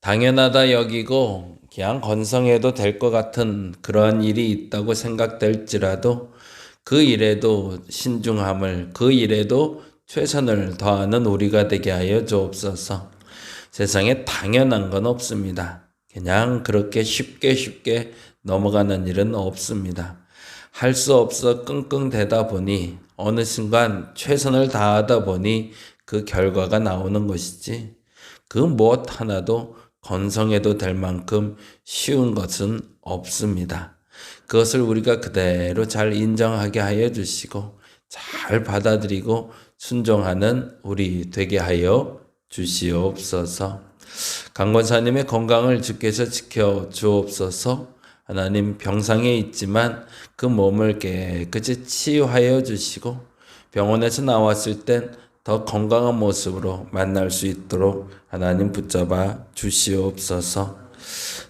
당연하다 여기고 그냥 건성해도 될 것 같은 그러한 일이 있다고 생각될지라도 그 일에도 신중함을, 그 일에도 최선을 다하는 우리가 되게 하여 주옵소서. 세상에 당연한 건 없습니다. 그냥 그렇게 쉽게 넘어가는 일은 없습니다. 할 수 없어 끙끙대다 보니 어느 순간 최선을 다하다 보니 그 결과가 나오는 것이지, 그 무엇 하나도 건성해도 될 만큼 쉬운 것은 없습니다. 그것을 우리가 그대로 잘 인정하게 하여 주시고 잘 받아들이고 순종하는 우리 되게 하여 주시옵소서. 강권사님의 건강을 주께서 지켜 주옵소서. 하나님, 병상에 있지만 그 몸을 깨끗이 치유하여 주시고 병원에서 나왔을 땐 더 건강한 모습으로 만날 수 있도록 하나님 붙잡아 주시옵소서.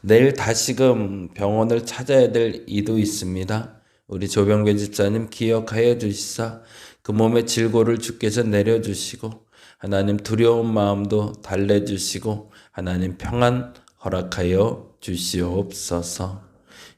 내일 다시금 병원을 찾아야 될 이도 있습니다. 우리 조병배 집사님 기억하여 주시사 그 몸의 질고를 주께서 내려주시고 하나님 두려운 마음도 달래주시고 하나님 평안 허락하여 주시옵소서.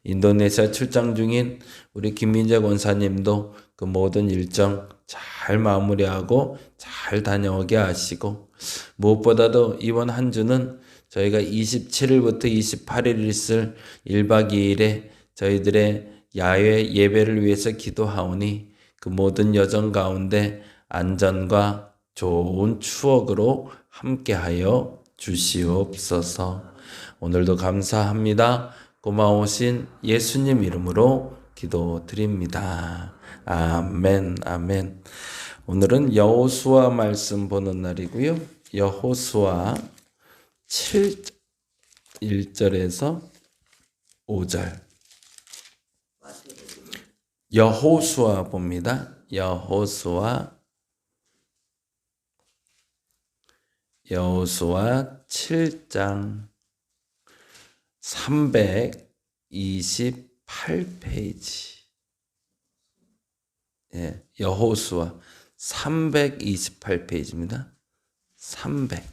인도네시아 출장 중인 우리 김민재 권사님도 그 모든 일정 잘 마무리하고 잘 다녀오게 하시고, 무엇보다도 이번 한 주는 저희가 27일부터 28일 있을 1박 2일에 저희들의 야외 예배를 위해서 기도하오니 그 모든 여정 가운데 안전과 좋은 추억으로 함께하여 주시옵소서. 오늘도 감사합니다. 고마우신 예수님 이름으로 기도드립니다. 아멘, 아멘. 오늘은 여호수아 말씀 보는 날이고요. 여호수아 1절에서 5절. 여호수아 봅니다. 여호수아 7장 328페이지. 예, 여호수아 328페이지입니다. 300.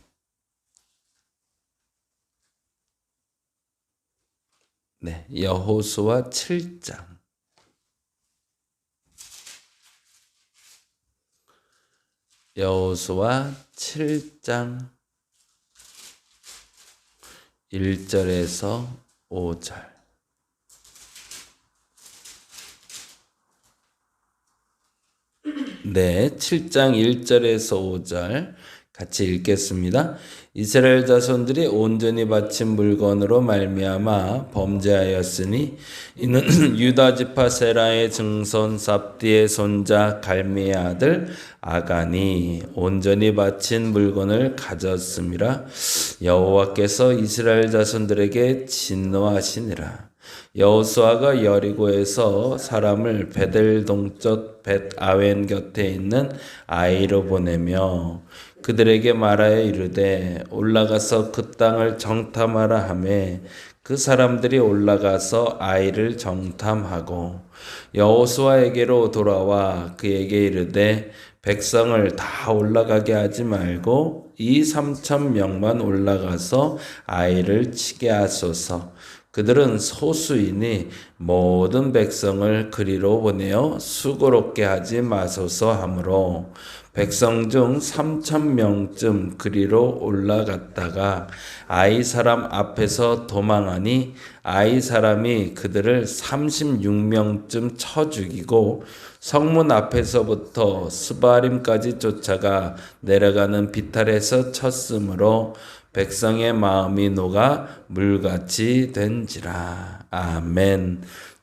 네, 여호수아 7장. 여호수아 7장 1절에서 5절. 네, 7장 1절에서 5절 같이 읽겠습니다. 이스라엘 자손들이 온전히 바친 물건으로 말미암아 범죄하였으니 이는 유다 지파 세라의 증손 삽디의 손자 갈미의 아들 아간이 온전히 바친 물건을 가졌음이라. 여호와께서 이스라엘 자손들에게 진노하시니라. 여호수아가 여리고에서 사람을 베델 동쪽 벳 아웬 곁에 있는 아이로 보내며 그들에게 말하여 이르되 올라가서 그 땅을 정탐하라 하매 그 사람들이 올라가서 아이를 정탐하고 여호수아에게로 돌아와 그에게 이르되 백성을 다 올라가게 하지 말고 2,3,000명만 올라가서 아이를 치게 하소서. 그들은 소수이니 모든 백성을 그리로 보내어 수고롭게 하지 마소서 하므로 백성 중 3,000명쯤 그리로 올라갔다가 아이 사람 앞에서 도망하니 아이 사람이 그들을 36명쯤 쳐 죽이고 성문 앞에서부터 스바림까지 쫓아가 내려가는 비탈에서 쳤으므로 백성의 마음이 녹아 물같이 된지라. 아멘.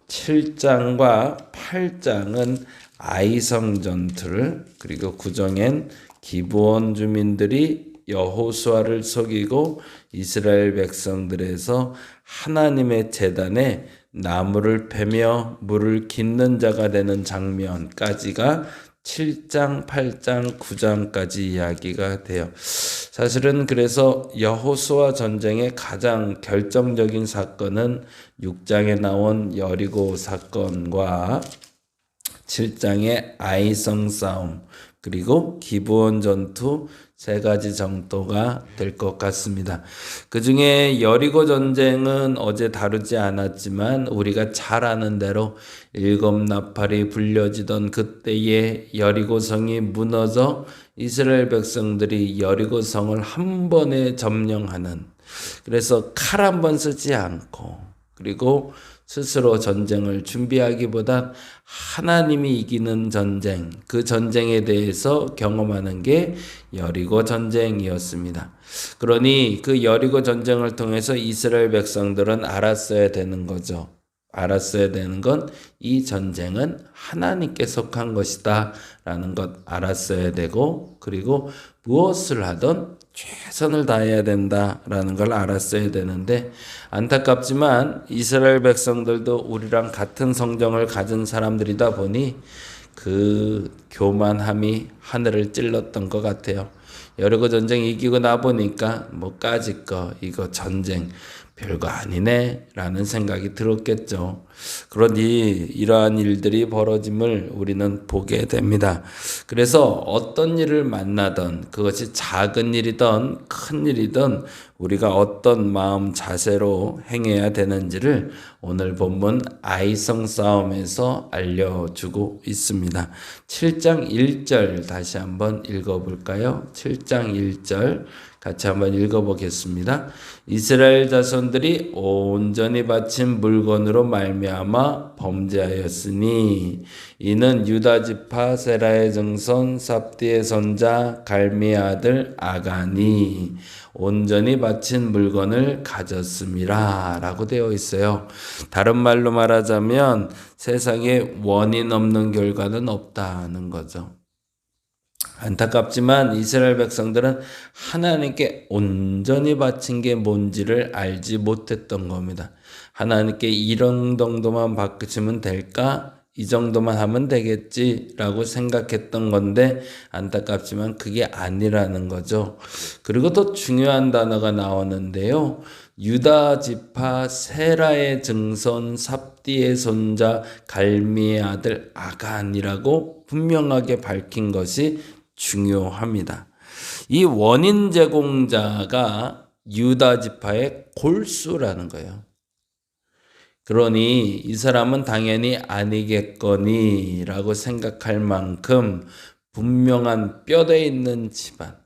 7장과 8장은 아이성 전투를, 그리고 구정엔 기브온 주민들이 여호수아를 속이고 이스라엘 백성들에서 하나님의 제단에 나무를 패며 물을 깃는 자가 되는 장면까지가 7장, 8장, 9장까지 이야기가 돼요. 사실은 그래서 여호수아 전쟁의 가장 결정적인 사건은 6장에 나온 여리고 사건과 7장의 아이성 싸움, 그리고 기브온 전투 3가지 정도가 될 것 같습니다. 그 중에 여리고 전쟁은 어제 다루지 않았지만 우리가 잘 아는 대로 7나팔이 불려지던 그때에 여리고성이 무너져 이스라엘 백성들이 여리고성을 한 번에 점령하는, 그래서 칼 한 번 쓰지 않고 그리고 스스로 전쟁을 준비하기보단 하나님이 이기는 전쟁, 그 전쟁에 대해서 경험하는 게 여리고 전쟁이었습니다. 그러니 그 여리고 전쟁을 통해서 이스라엘 백성들은 알았어야 되는 거죠. 알았어야 되는 건 이 전쟁은 하나님께 속한 것이다 라는 것 알았어야 되고, 그리고 무엇을 하든 최선을 다해야 된다라는 걸 알았어야 되는데, 안타깝지만 이스라엘 백성들도 우리랑 같은 성정을 가진 사람들이다 보니 그 교만함이 하늘을 찔렀던 것 같아요. 여리고 전쟁 이기고 나 보니까 뭐까짓 거 이거 전쟁 별거 아니네 라는 생각이 들었겠죠. 그러니 이러한 일들이 벌어짐을 우리는 보게 됩니다. 그래서 어떤 일을 만나든 그것이 작은 일이든 큰 일이든 우리가 어떤 마음 자세로 행해야 되는지를 오늘 본문 아이성 싸움에서 알려주고 있습니다. 7장 1절 다시 한번 읽어볼까요? 7장 1절 같이 한번 읽어보겠습니다. 이스라엘 자손들이 온전히 바친 물건으로 말미암아 범죄하였으니 이는 유다 지파 세라의 증손 삽디의 손자 갈미의 아들 아간이 온전히 바친 물건을 가졌음이라 라고 되어 있어요. 다른 말로 말하자면 세상에 원인 없는 결과는 없다는 거죠. 안타깝지만 이스라엘 백성들은 하나님께 온전히 바친 게 뭔지를 알지 못했던 겁니다. 하나님께 이런 정도만 바치면 될까? 이 정도만 하면 되겠지라고 생각했던 건데 안타깝지만 그게 아니라는 거죠. 그리고 또 중요한 단어가 나오는데요. 유다 지파 세라의 증손 삽디의 손자 갈미의 아들 아간이라고 분명하게 밝힌 것이 중요합니다. 이 원인 제공자가 유다 지파의 골수라는 거예요. 그러니 이 사람은 당연히 아니겠거니 라고 생각할 만큼 분명한 뼈대 있는 집안.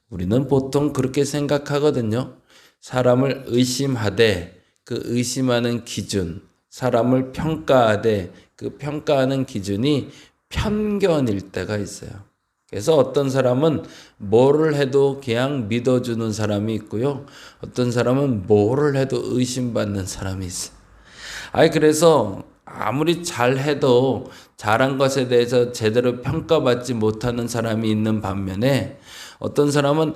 우리는 보통 그렇게 생각하거든요. 사람을 의심하되 그 의심하는 기준, 사람을 평가하되 그 평가하는 기준이 편견일 때가 있어요. 그래서 어떤 사람은 뭐를 해도 그냥 믿어주는 사람이 있고요. 어떤 사람은 뭐를 해도 의심받는 사람이 있어요. 그래서 아무리 잘해도 잘한 것에 대해서 제대로 평가받지 못하는 사람이 있는 반면에 어떤 사람은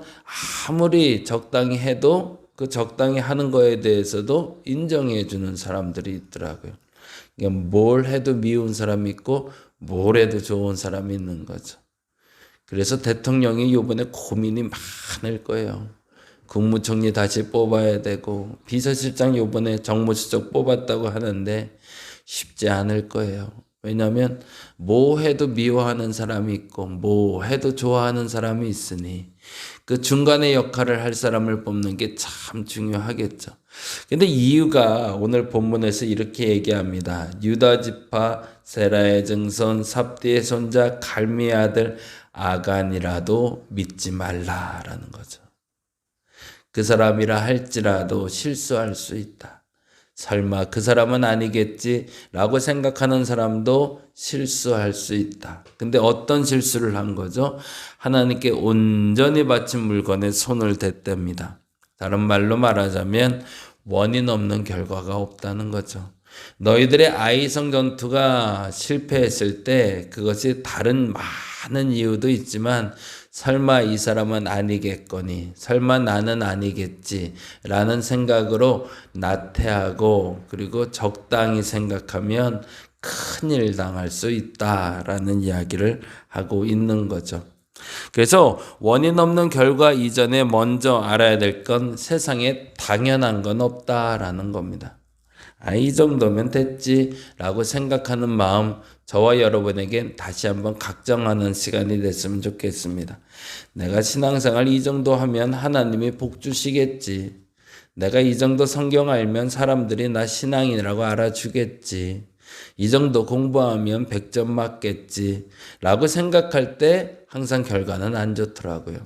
아무리 적당히 해도 그 적당히 하는 거에 대해서도 인정해 주는 사람들이 있더라고요. 그러니까 뭘 해도 미운 사람이 있고 뭘 해도 좋은 사람이 있는 거죠. 그래서 대통령이 이번에 고민이 많을 거예요. 국무총리 다시 뽑아야 되고 비서실장 이번에 정무수석 뽑았다고 하는데 쉽지 않을 거예요. 왜냐하면 뭐 해도 미워하는 사람이 있고 뭐 해도 좋아하는 사람이 있으니 그 중간의 역할을 할 사람을 뽑는 게 참 중요하겠죠. 근데 이유가 오늘 본문에서 이렇게 얘기합니다. 유다 지파 세라의 증손 삽디의 손자 갈미의 아들 아간이라도 믿지 말라라는 거죠. 그 사람이라 할지라도 실수할 수 있다. 설마 그 사람은 아니겠지 라고 생각하는 사람도 실수할 수 있다. 근데 어떤 실수를 한 거죠? 하나님께 온전히 바친 물건에 손을 댔답니다. 다른 말로 말하자면 원인 없는 결과가 없다는 거죠. 너희들의 아이성 전투가 실패했을 때 그것이 다른 많은 이유도 있지만 설마 이 사람은 아니겠거니, 설마 나는 아니겠지 라는 생각으로 나태하고 그리고 적당히 생각하면 큰일 당할 수 있다라는 이야기를 하고 있는 거죠. 그래서 원인 없는 결과 이전에 먼저 알아야 될 건 세상에 당연한 건 없다라는 겁니다. 이 정도면 됐지라고 생각하는 마음, 저와 여러분에겐 다시 한번 각정하는 시간이 됐으면 좋겠습니다. 내가 신앙생활 이 정도 하면 하나님이 복 주시겠지. 내가 이 정도 성경 알면 사람들이 나 신앙인이라고 알아주겠지. 이 정도 공부하면 100점 맞겠지. 라고 생각할 때 항상 결과는 안 좋더라고요.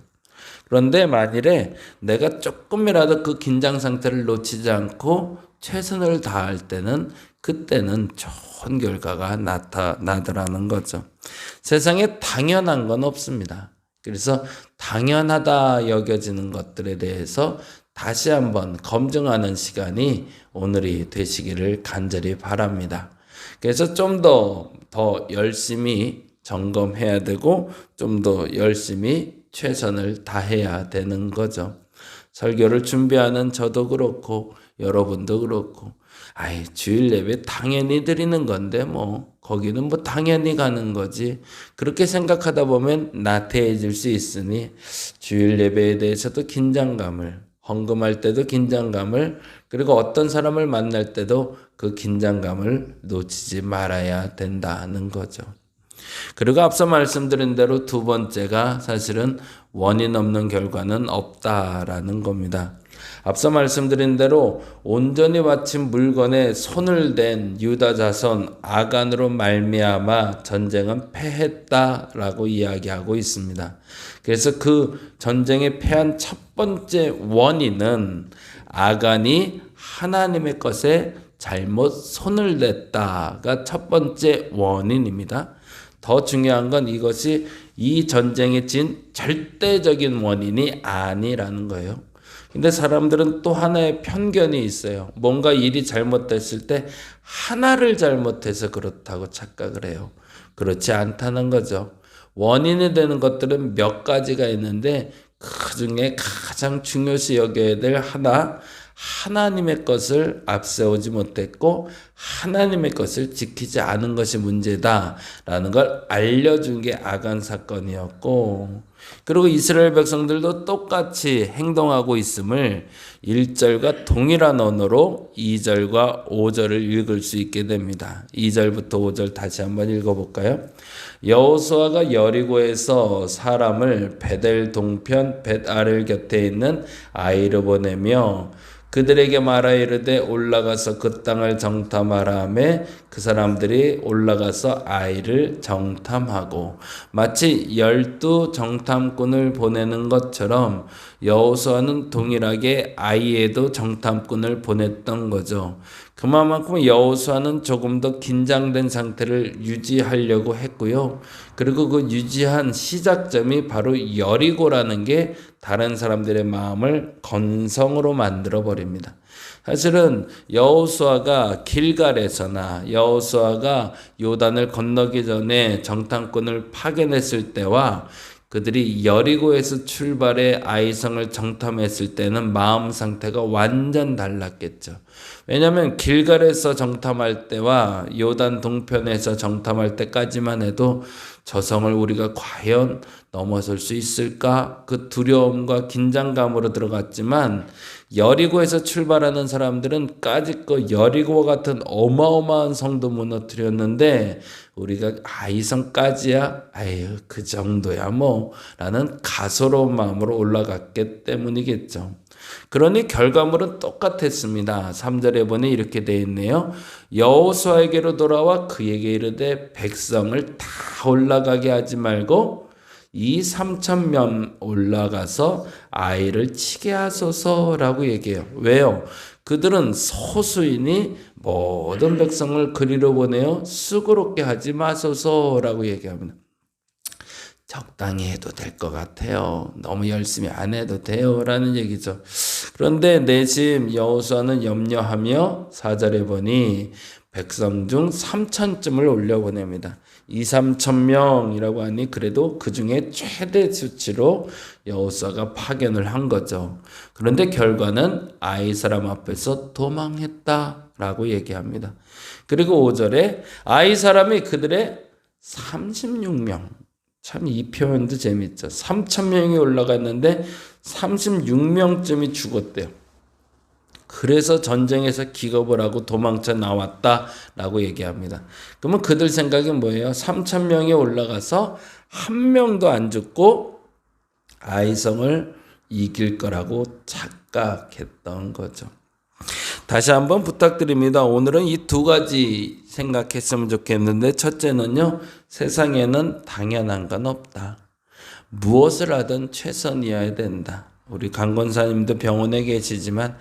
그런데 만일에 내가 조금이라도 그 긴장 상태를 놓치지 않고 최선을 다할 때는 그때는 좋은 결과가 나타나더라는 거죠. 세상에 당연한 건 없습니다. 그래서 당연하다 여겨지는 것들에 대해서 다시 한번 검증하는 시간이 오늘이 되시기를 간절히 바랍니다. 그래서 좀 더 열심히 점검해야 되고 좀 더 열심히 최선을 다해야 되는 거죠. 설교를 준비하는 저도 그렇고 여러분도 그렇고 주일 예배 당연히 드리는 건데 거기는 당연히 가는 거지. 그렇게 생각하다 보면 나태해질 수 있으니 주일 예배에 대해서도 긴장감을, 헌금할 때도 긴장감을, 그리고 어떤 사람을 만날 때도 그 긴장감을 놓치지 말아야 된다는 거죠. 그리고 앞서 말씀드린 대로 두 번째가 사실은 원인 없는 결과는 없다라는 겁니다. 앞서 말씀드린 대로 온전히 바친 물건에 손을 댄 유다 자손 아간으로 말미암아 전쟁은 패했다라고 이야기하고 있습니다. 그래서 그 전쟁에 패한 첫 번째 원인은 아간이 하나님의 것에 잘못 손을 댔다가 첫 번째 원인입니다. 더 중요한 건 이것이 이 전쟁에 진 절대적인 원인이 아니라는 거예요. 근데 사람들은 또 하나의 편견이 있어요. 뭔가 일이 잘못됐을 때 하나를 잘못해서 그렇다고 착각을 해요. 그렇지 않다는 거죠. 원인이 되는 것들은 몇 가지가 있는데 그 중에 가장 중요시 여겨야 될 하나님의 것을 앞세우지 못했고 하나님의 것을 지키지 않은 것이 문제다라는 걸 알려준 게 아간 사건이었고, 그리고 이스라엘 백성들도 똑같이 행동하고 있음을 1절과 동일한 언어로 2절과 5절을 읽을 수 있게 됩니다. 2절부터 5절 다시 한번 읽어볼까요? 여호수아가 여리고에서 사람을 베델 동편 벳아를 곁에 있는 아이로 보내며 그들에게 말하 이르되 올라가서 그 땅을 정탐하라 하매 그 사람들이 올라가서 아이를 정탐하고, 마치 12 정탐꾼을 보내는 것처럼 여호수아는 동일하게 아이에도 정탐꾼을 보냈던 거죠. 그만큼 여호수아는 조금 더 긴장된 상태를 유지하려고 했고요. 그리고 그 유지한 시작점이 바로 여리고라는 게 다른 사람들의 마음을 건성으로 만들어 버립니다. 사실은 여호수아가 길갈에서나 여호수아가 요단을 건너기 전에 정탐꾼을 파견했을 때와 그들이 여리고에서 출발해 아이성을 정탐했을 때는 마음 상태가 완전 달랐겠죠. 왜냐하면 길갈에서 정탐할 때와 요단 동편에서 정탐할 때까지만 해도 저 성을 우리가 과연 넘어설 수 있을까? 그 두려움과 긴장감으로 들어갔지만 여리고에서 출발하는 사람들은 까짓거 여리고와 같은 어마어마한 성도 무너뜨렸는데 우리가 이 성까지야? 그 정도야 라는 가소로운 마음으로 올라갔기 때문이겠죠. 그러니 결과물은 똑같았습니다. 3절에 보니 이렇게 되어 있네요. 여호수아에게로 돌아와 그에게 이르되 백성을 다 올라가게 하지 말고 이 3,000명 올라가서 아이를 치게 하소서라고 얘기해요. 왜요? 그들은 소수이니 모든 백성을 그리로 보내어 수고롭게 하지 마소서라고 얘기합니다. 적당히 해도 될 것 같아요. 너무 열심히 안 해도 돼요 라는 얘기죠. 그런데 내심 여호수아는 염려하며 4절에 보니 백성 중 3,000쯤을 올려보냅니다. 2,000~3,000명이라고 하니 그래도 그 중에 최대 수치로 여호수아가 파견을 한 거죠. 그런데 결과는 아이 사람 앞에서 도망했다라고 얘기합니다. 그리고 5절에 아이 사람이 그들의 36명, 참 이 표현도 재밌죠. 3,000명이 올라갔는데 36명쯤이 죽었대요. 그래서 전쟁에서 기겁을 하고 도망쳐 나왔다라고 얘기합니다. 그러면 그들 생각이 뭐예요? 3천 명이 올라가서 한 명도 안 죽고 아이성을 이길 거라고 착각했던 거죠. 다시 한번 부탁드립니다. 오늘은 이 두 가지 생각했으면 좋겠는데, 첫째는요, 세상에는 당연한 건 없다. 무엇을 하든 최선이어야 된다. 우리 강 권사님도 병원에 계시지만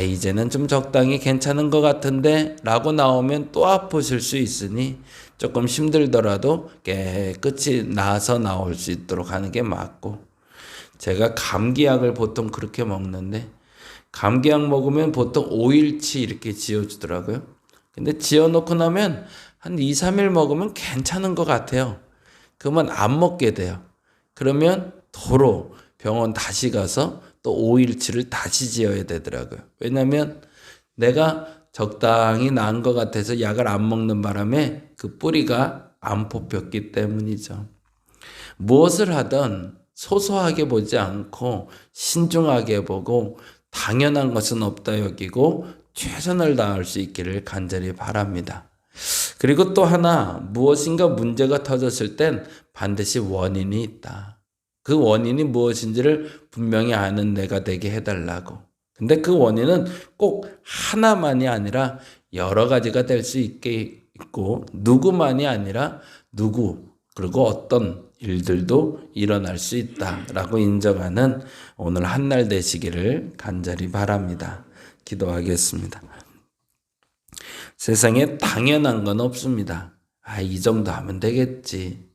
이제는 좀 적당히 괜찮은 것 같은데 라고 나오면 또 아프실 수 있으니 조금 힘들더라도 깨끗이 나아서 나올 수 있도록 하는 게 맞고, 제가 감기약을 보통 그렇게 먹는데 감기약 먹으면 보통 5일치 이렇게 지어주더라고요. 근데 지어놓고 나면 한 2, 3일 먹으면 괜찮은 것 같아요. 그러면 안 먹게 돼요. 그러면 도로 병원 다시 가서 또 5일치를 다시 지어야 되더라고요. 왜냐하면 내가 적당히 나은 것 같아서 약을 안 먹는 바람에 그 뿌리가 안 뽑혔기 때문이죠. 무엇을 하든 소소하게 보지 않고 신중하게 보고 당연한 것은 없다 여기고 최선을 다할 수 있기를 간절히 바랍니다. 그리고 또 하나, 무엇인가 문제가 터졌을 땐 반드시 원인이 있다. 그 원인이 무엇인지를 분명히 아는 내가 되게 해달라고. 근데 그 원인은 꼭 하나만이 아니라 여러 가지가 될 수 있고, 누구만이 아니라 누구, 그리고 어떤 일들도 일어날 수 있다라고 인정하는 오늘 한날 되시기를 간절히 바랍니다. 기도하겠습니다. 세상에 당연한 건 없습니다. 이 정도 하면 되겠지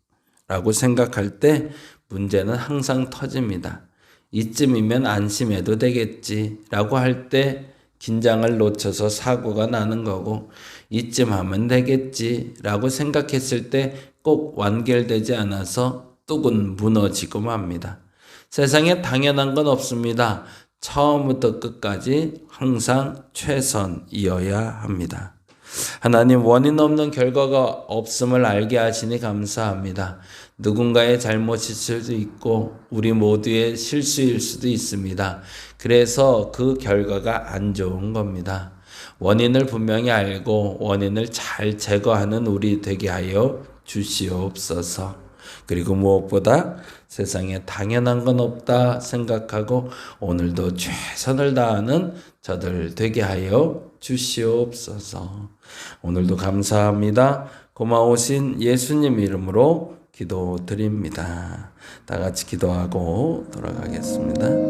라고 생각할 때 문제는 항상 터집니다. 이쯤이면 안심해도 되겠지 라고 할 때 긴장을 놓쳐서 사고가 나는 거고, 이쯤 하면 되겠지 라고 생각했을 때 꼭 완결되지 않아서 뚝은 무너지고 맙니다. 세상에 당연한 건 없습니다. 처음부터 끝까지 항상 최선이어야 합니다. 하나님, 원인 없는 결과가 없음을 알게 하시니 감사합니다. 누군가의 잘못일 수도 있고 우리 모두의 실수일 수도 있습니다. 그래서 그 결과가 안 좋은 겁니다. 원인을 분명히 알고 원인을 잘 제거하는 우리 되게 하여 주시옵소서. 그리고 무엇보다 세상에 당연한 건 없다 생각하고 오늘도 최선을 다하는 저들 되게 하여 주시옵소서. 오늘도 감사합니다. 고마우신 예수님 이름으로 기도드립니다. 다 같이 기도하고 돌아가겠습니다.